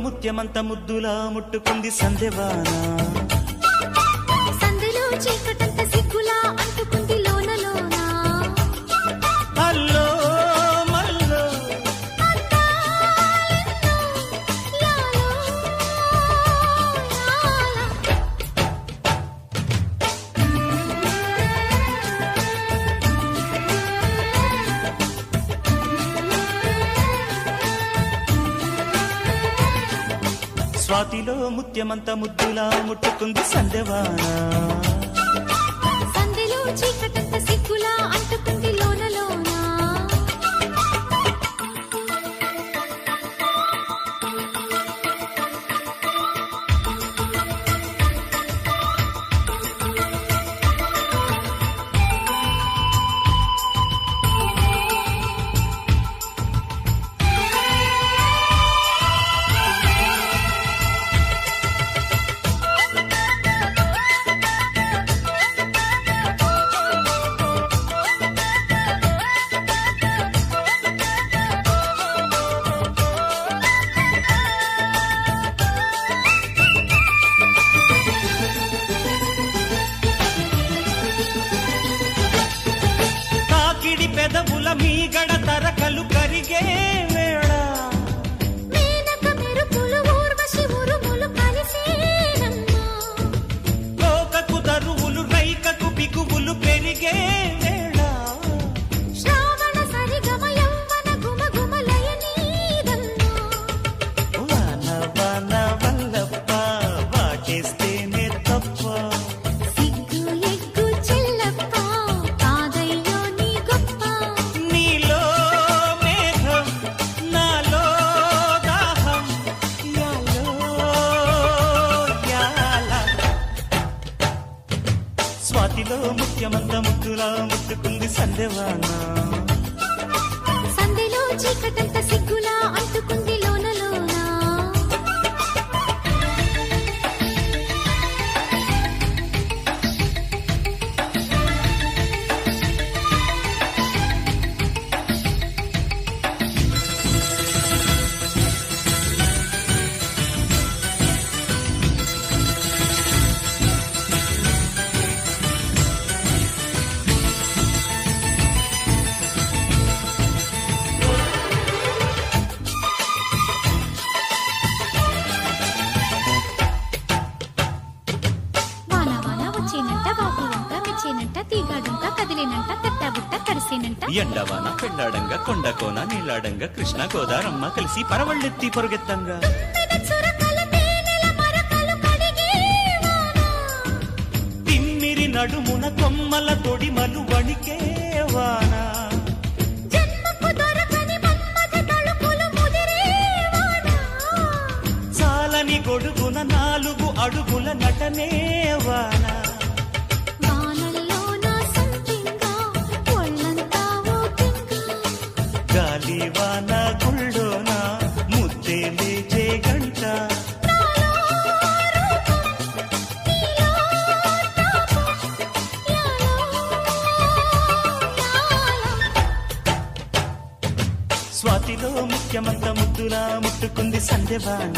ముత్యమంత ముద్దులా ముట్టుకుంది సందెవాన సందెలో చీకటంత సిగ్గులా అంటుకుంది లోన లోన అల్లో మల్లో లాలో స్వాతిలో ముత్యమంత ముద్దులా ముట్టుకుంది సందెవాన సందెలో చీకటంత సిగ్గులా అంటుకుంది లోన లోన పెదవుల మీగడ తరకలు కరిగే వేళ మేనక మెరుపులు ఊర్వశి ఉరుములు కలిసేనమ్మా లోకకు దరువులు రైకకు బిగువులు పెరిగే వేళ శ్రావణ సరిగమ యవ్వన గుమ గుమ లయనీదమ్మా వాన వాన వల్లప్ప వాటేస్తేనే తప్ప సిగ్గు ఎగ్గు చెల్లప్ప కాదయ్యో నీ గొప్ప నీలో మేఘం నాలో దాహం యాలో యాల స్వాతిలో ముత్యమంత ముద్దులా ముట్టుకుంది సందెవాన సందెలో చీకటంత సిగ్గులా అంటుకుంది లోన లోన వాన వాన వచ్చేనంట వాపు వంక మెచ్చేనంట తీగాడుంక కదిలేనంట తట్టబుట్ట కరిసేనంట ఎండవాన పెళ్ళాడంగా కొండకోన నీలాడంగా కృష్ణ గోదారమ్మ కలిసి పరవళ్ళెత్తి పొరుగెత్తంగా తుమ్మెద చురకల తేనెల మరకలు కడిగే వాన తిమ్మిరి నడుమున కొమ్మల తొడిమలు వణికే వాన జన్మకు దొరకని మన్మథ తళుకులు ముదిరే వాన చాలని గొడుగున 4 అడుగుల నటనే వాన వానల్లో నా సంపింగా ఒళ్ళంతా ఊపింగా గాలి వాన గుళ్ళోన ముద్దే లేచే గంట నాలో రూపం నీలో తాపం యాలో యాల స్వాతిలో ముత్యమంత ముద్దులా ముట్టుకుంది సందెవాన